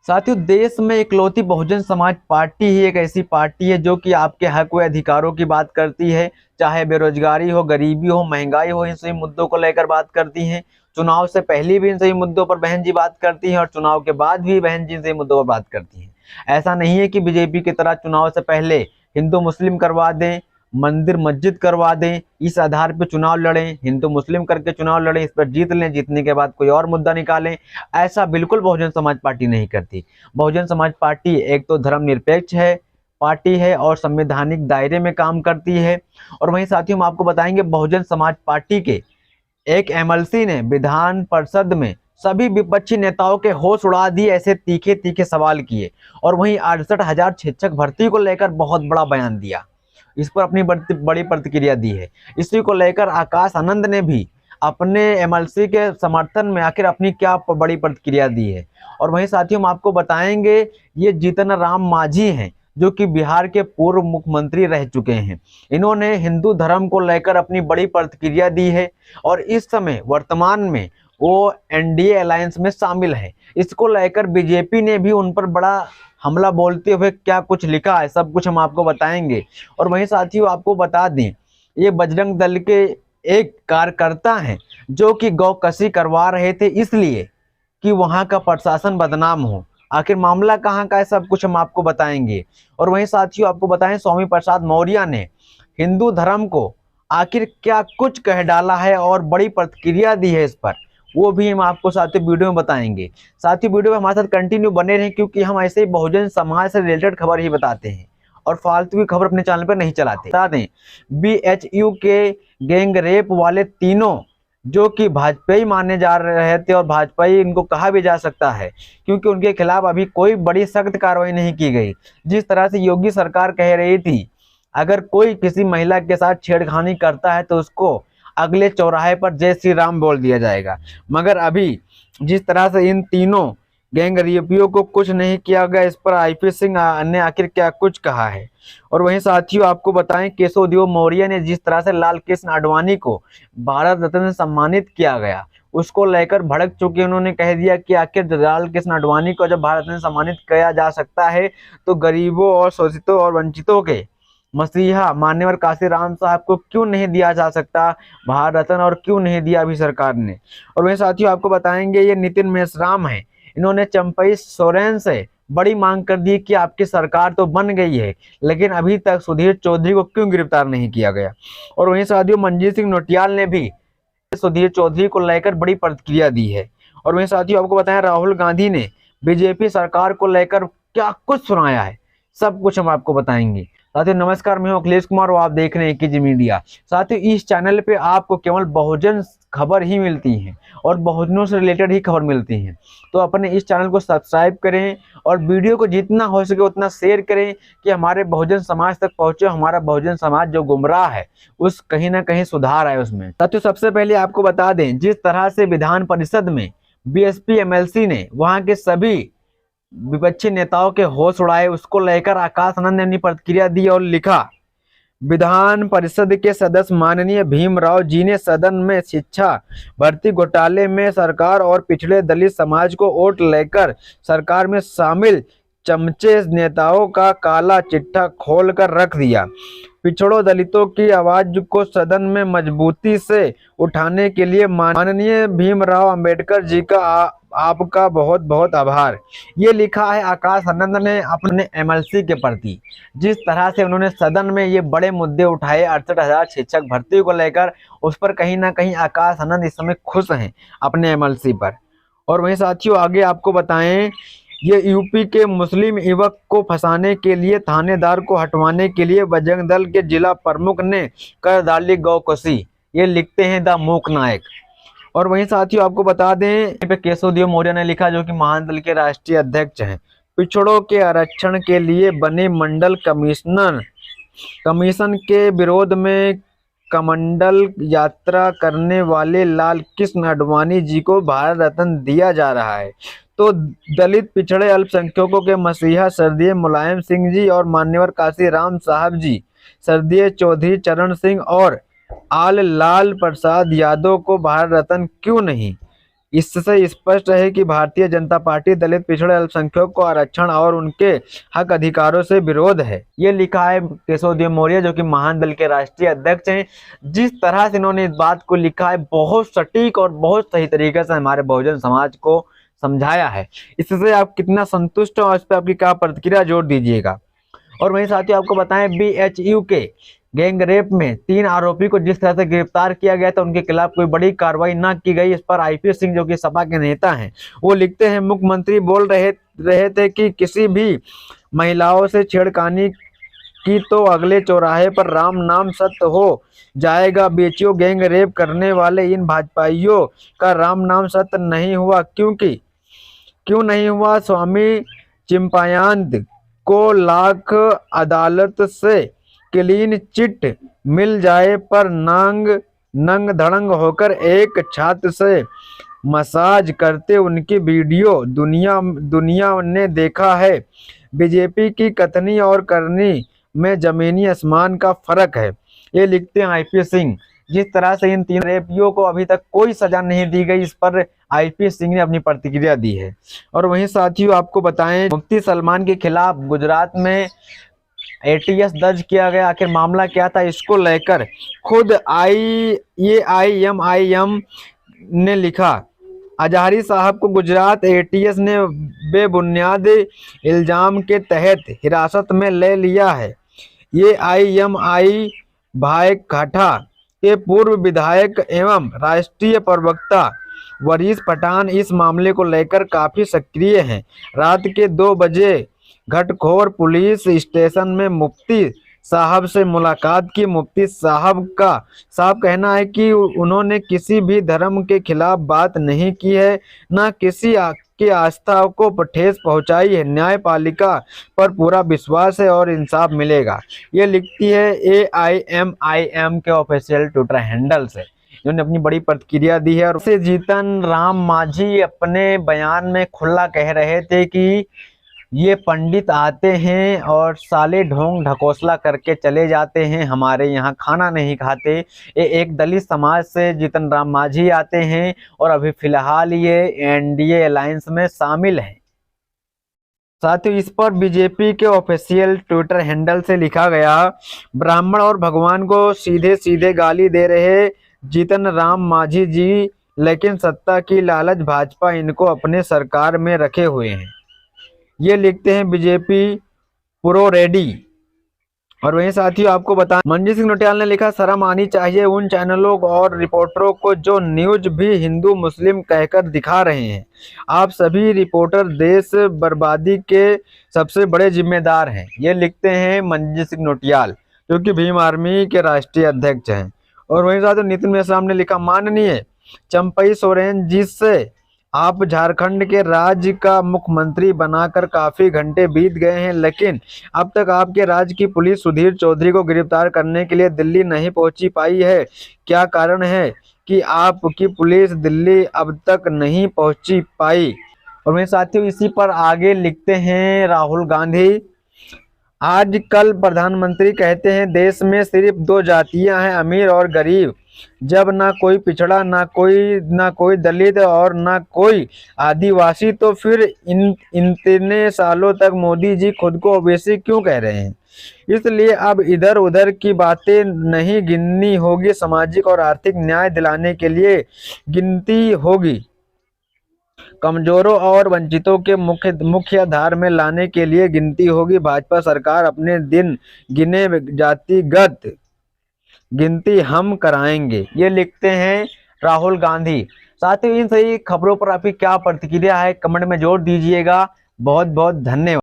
साथियों, देश में इकलौती बहुजन समाज पार्टी ही एक ऐसी पार्टी है जो कि आपके हक व अधिकारों की बात करती है। चाहे बेरोजगारी हो, गरीबी हो, महंगाई हो, इन सभी मुद्दों को लेकर बात करती हैं। चुनाव से पहले भी इन सभी मुद्दों पर बहन जी बात करती हैं और चुनाव के बाद भी बहन जी इन सभी मुद्दों पर बात करती हैं। ऐसा नहीं है कि बीजेपी की तरह चुनाव से पहले हिंदू मुस्लिम करवा दें, मंदिर मस्जिद करवा दें, इस आधार पर चुनाव लड़ें, हिंदू मुस्लिम करके चुनाव लड़ें, इस पर जीत लें, जीतने के बाद कोई और मुद्दा निकालें। ऐसा बिल्कुल बहुजन समाज पार्टी नहीं करती। बहुजन समाज पार्टी एक तो धर्मनिरपेक्ष है पार्टी है और संवैधानिक दायरे में काम करती है। और वहीं साथियों, हम आपको बताएंगे बहुजन समाज पार्टी के एक एमएलसी ने विधान परिषद में सभी विपक्षी नेताओं के होश उड़ा दिए, ऐसे तीखे तीखे सवाल किए और वहीं 68,000 शिक्षक भर्ती को लेकर बहुत बड़ा बयान दिया। इस पर अपनी बड़ी प्रतिक्रिया दी है। इसी को लेकर आकाश आनंद ने भी अपने एमएलसी के समर्थन में आखिर अपनी क्या बड़ी प्रतिक्रिया दी है। और वहीं साथियों, हम आपको बताएंगे ये जीतन राम मांझी हैं जो कि बिहार के पूर्व मुख्यमंत्री रह चुके हैं। इन्होंने हिंदू धर्म को लेकर अपनी बड़ी प्रतिक्रिया दी है और इस समय वर्तमान में वो एनडीए अलायंस में शामिल है। इसको लेकर बीजेपी ने भी उन पर बड़ा हमला बोलते हुए क्या कुछ लिखा है, सब कुछ हम आपको बताएंगे। और वहीं साथियों, आपको बता दें ये बजरंग दल के एक कार्यकर्ता हैं जो कि गौकशी करवा रहे थे इसलिए कि वहां का प्रशासन बदनाम हो। आखिर मामला कहां का है, सब कुछ हम आपको बताएंगे। और वहीं साथियों, आपको बताएं स्वामी प्रसाद मौर्य ने हिंदू धर्म को आखिर क्या कुछ कह डाला है और बड़ी प्रतिक्रिया दी है इस पर, वो भी हम आपको साथियों वीडियो में बताएंगे। साथियों, वीडियो में हमारे साथ कंटिन्यू बने रहें क्योंकि हम ऐसे ही बहुजन समाज से रिलेटेड खबर ही बताते हैं और फालतू की खबर अपने चैनल पर नहीं चलाते। बता दें बीएचयू के गैंग रेप वाले तीनों जो कि भाजपाई माने जा रहे थे और भाजपाई इनको कहा भी जा सकता है क्योंकि उनके खिलाफ अभी कोई बड़ी सख्त कार्रवाई नहीं की गई। जिस तरह से योगी सरकार कह रही थी अगर कोई किसी महिला के साथ छेड़खानी करता है तो उसको अगले चौराहे पर जय श्री राम बोल दिया जाएगा, मगर अभी जिस तरह से इन तीनों गैंग रेपियों को कुछ नहीं किया गया, इस पर आईपी सिंह ने आखिर क्या कुछ कहा है। और वहीं साथियों, आपको बताएं केशवदेव मौर्य ने जिस तरह से लाल कृष्ण आडवाणी को भारत रत्न से सम्मानित किया गया उसको लेकर भड़क चुके। उन्होंने कह दिया कि आखिर लाल कृष्ण आडवाणी को जब भारत रत्न से सम्मानित किया जा सकता है तो गरीबों और शोषितों और वंचितों के मसीहा मान्यवर काशीराम साहब को क्यों नहीं दिया जा सकता भारत रत्न, और क्यों नहीं दिया अभी सरकार ने। और वहीं साथियों, आपको बताएंगे ये नितिन मेश्राम है, इन्होंने चंपई सोरेन से बड़ी मांग कर दी कि आपकी सरकार तो बन गई है लेकिन अभी तक सुधीर चौधरी को क्यों गिरफ्तार नहीं किया गया। और वहीं साथियों, मंजीत सिंह नौटियाल ने भी सुधीर चौधरी को लेकर बड़ी प्रतिक्रिया दी है। और वहीं साथियों, आपको बताएं राहुल गांधी ने बीजेपी सरकार को लेकर क्या कुछ सुनाया है, सब कुछ हम आपको बताएंगे। साथियों नमस्कार, मैं हूं अखिलेश कुमार और आप देख रहे हैं एकेजी मीडिया। साथियों, इस चैनल पे आपको केवल बहुजन खबर ही मिलती है और बहुजनों से रिलेटेड ही खबर मिलती है, तो अपने इस चैनल को सब्सक्राइब करें और वीडियो को जितना हो सके उतना शेयर करें कि हमारे बहुजन समाज तक पहुंचे। हमारा बहुजन समाज जो गुमराह है उस कहीं ना कहीं सुधार है उसमें। साथियों, सबसे पहले आपको बता दें जिस तरह से विधान परिषद में बीएसपी एमएलसी ने वहां के सभी विपक्षी नेताओं के होश उड़ाए, उसको लेकर आकाश आनंद ने अपनी प्रतिक्रिया दी और लिखा विधान परिषद के सदस्य माननीय भीमराव जी ने सदन में शिक्षा भर्ती घोटाले में सरकार और पिछड़े दलित समाज को वोट लेकर सरकार में शामिल चमचे नेताओं का काला चिट्ठा खोलकर रख दिया। पिछड़ों दलितों की आवाज को सदन में मजबूती से उठाने के लिए माननीय भीमराव अंबेडकर जी का आपका बहुत बहुत आभार। ये लिखा है आकाश आनंद ने अपने एमएलसी के प्रति। जिस तरह से उन्होंने सदन में ये बड़े मुद्दे उठाए 68,000 शिक्षक भर्ती को लेकर, उस पर कहीं ना कहीं आकाश आनंद इस समय खुश हैं अपने एमएलसी पर। और वहीं साथियों, आगे आपको बताएं ये यूपी के मुस्लिम युवक को फंसाने के लिए थानेदार को हटवाने के लिए बजरंग दल के जिला प्रमुख ने कर डाली गौकशी, ये लिखते हैं द मूक नायक। और वहीं साथियों, आपको बता दें केशवदेव मौर्य ने लिखा जो कि महान दल के राष्ट्रीय अध्यक्ष हैं, पिछड़ों के आरक्षण के लिए बने मंडल कमीशन के विरोध में कमंडल यात्रा करने वाले लाल कृष्ण आडवाणी जी को भारत रत्न दिया जा रहा है तो दलित पिछड़े अल्पसंख्यकों के मसीहा स्वर्गीय मुलायम सिंह जी और मान्यवर काशीराम साहब जी, स्वर्गीय चौधरी चरण सिंह और आल लाल प्रसाद यादव को भारत रत्न क्यों नहीं। इससे स्पष्ट है कि भारतीय जनता पार्टी दलित, पिछड़े, अल्पसंख्यकों को आरक्षण और उनके हक अधिकारों से विरोध है। ये लिखा है केशव देव मौर्य, जो कि महान दल के राष्ट्रीय अध्यक्ष हैं। जिस तरह से इन्होंने इस बात को लिखा है, बहुत सटीक और बहुत सही तरीके से हमारे बहुजन समाज को समझाया है। इससे आप कितना संतुष्ट हो और इस पर आपकी क्या प्रतिक्रिया, जोर दीजिएगा। और वहीं साथियों आपको बताएं, BHU के गैंग रेप में 3 आरोपी को जिस तरह से गिरफ्तार किया गया था, उनके खिलाफ कोई बड़ी कार्रवाई ना की गई। इस पर IPS सिंह, जो कि सपा के नेता हैं, वो लिखते हैं, मुख्यमंत्री बोल रहे थे कि किसी भी महिलाओं से छेड़खानी की तो अगले चौराहे पर राम नाम सत्य हो जाएगा। BHU गैंग रेप करने वाले इन भाजपाइयों का राम नाम सत्य नहीं हुआ, क्यों नहीं हुआ? स्वामी चिंपायांत को लाख अदालत से क्लीन चिट मिल जाए पर नंग धड़ंग होकर एक छात्र से मसाज करते उनकी वीडियो दुनिया ने देखा है। बीजेपी की कथनी और करनी में जमीनी आसमान का फर्क है। ये लिखते हैं IPS सिंह। जिस तरह से इन 3 आरोपियों को अभी तक कोई सजा नहीं दी गई, इस पर IPS सिंह ने अपनी प्रतिक्रिया दी है। और वहीं साथियों आपको बताएं, मुफ्ती सलमान के खिलाफ गुजरात में ATS दर्ज किया गया। आखिर मामला क्या था, इसको लेकर खुद IAIM ने लिखा, अजहरी साहब को गुजरात ATS ने बेबुनियाद इल्जाम के तहत हिरासत में ले लिया है। ये IMI भाई काठा के पूर्व विधायक एवं राष्ट्रीय प्रवक्ता वरीश पठान इस मामले को लेकर काफी सक्रिय हैं। रात के 2 बजे घटखोर पुलिस स्टेशन में मुफ्ती साहब से मुलाकात की। मुफ्ती साहब का साफ कहना है कि उन्होंने किसी भी धर्म के खिलाफ बात नहीं की है, न किसी की आस्था को ठेस पहुंचाई है। न्यायपालिका पर पूरा विश्वास है और इंसाफ मिलेगा। ये लिखती है AIMIM के ऑफिशियल ट्विटर हैंडल से, जिन्होंने अपनी बड़ी प्रतिक्रिया दी है। और से जीतन राम मांझी अपने बयान में खुला कह रहे थे कि ये पंडित आते हैं और साले ढोंग ढकोसला करके चले जाते हैं, हमारे यहाँ खाना नहीं खाते। ये एक दलित समाज से जीतन राम मांझी आते हैं और अभी फिलहाल ये NDA अलायंस में शामिल हैं। साथियों इस पर बीजेपी के ऑफिशियल ट्विटर हैंडल से लिखा गया, ब्राह्मण और भगवान को सीधे सीधे गाली दे रहे जीतन राम मांझी जी, लेकिन सत्ता की लालच भाजपा इनको अपने सरकार में रखे हुए हैं। ये लिखते हैं बीजेपी प्रो रेडी। और वहीं साथियों आपको बता, मंजीत सिंह नौटियाल ने लिखा, शर्म आनी चाहिए उन चैनलों और रिपोर्टरों को जो न्यूज भी हिंदू मुस्लिम कहकर दिखा रहे हैं। आप सभी रिपोर्टर देश बर्बादी के सबसे बड़े जिम्मेदार हैं। ये लिखते हैं मंजीत सिंह नौटियाल, जो कि भीम आर्मी के राष्ट्रीय अध्यक्ष हैं। और वहीं साथियों नितिन मेश्राम ने लिखा, माननीय चंपई सोरेन जी से आप झारखंड के राज्य का मुख्यमंत्री बनाकर काफी घंटे बीत गए हैं, लेकिन अब तक आपके राज्य की पुलिस सुधीर चौधरी को गिरफ्तार करने के लिए दिल्ली नहीं पहुंची पाई है। क्या कारण है कि आपकी पुलिस दिल्ली अब तक नहीं पहुंची पाई? और मेरे साथियों इसी पर आगे लिखते हैं राहुल गांधी, आजकल प्रधानमंत्री कहते हैं देश में सिर्फ 2 जातियां हैं, अमीर और गरीब। जब ना कोई पिछड़ा, ना कोई दलित और ना कोई आदिवासी, तो फिर इतने सालों तक मोदी जी खुद को ओबीसी क्यों कह रहे हैं? इसलिए अब इधर उधर की बातें नहीं गिननी होगी, सामाजिक और आर्थिक न्याय दिलाने के लिए गिनती होगी। कमजोरों और वंचितों के मुख्य धार में लाने के लिए गिनती होगी। भाजपा सरकार अपने दिन गिने, जातिगत गिनती हम कराएंगे। ये लिखते हैं राहुल गांधी। साथ ही इन सही खबरों पर आपकी क्या प्रतिक्रिया है, कमेंट में जोड़ दीजिएगा। बहुत बहुत धन्यवाद।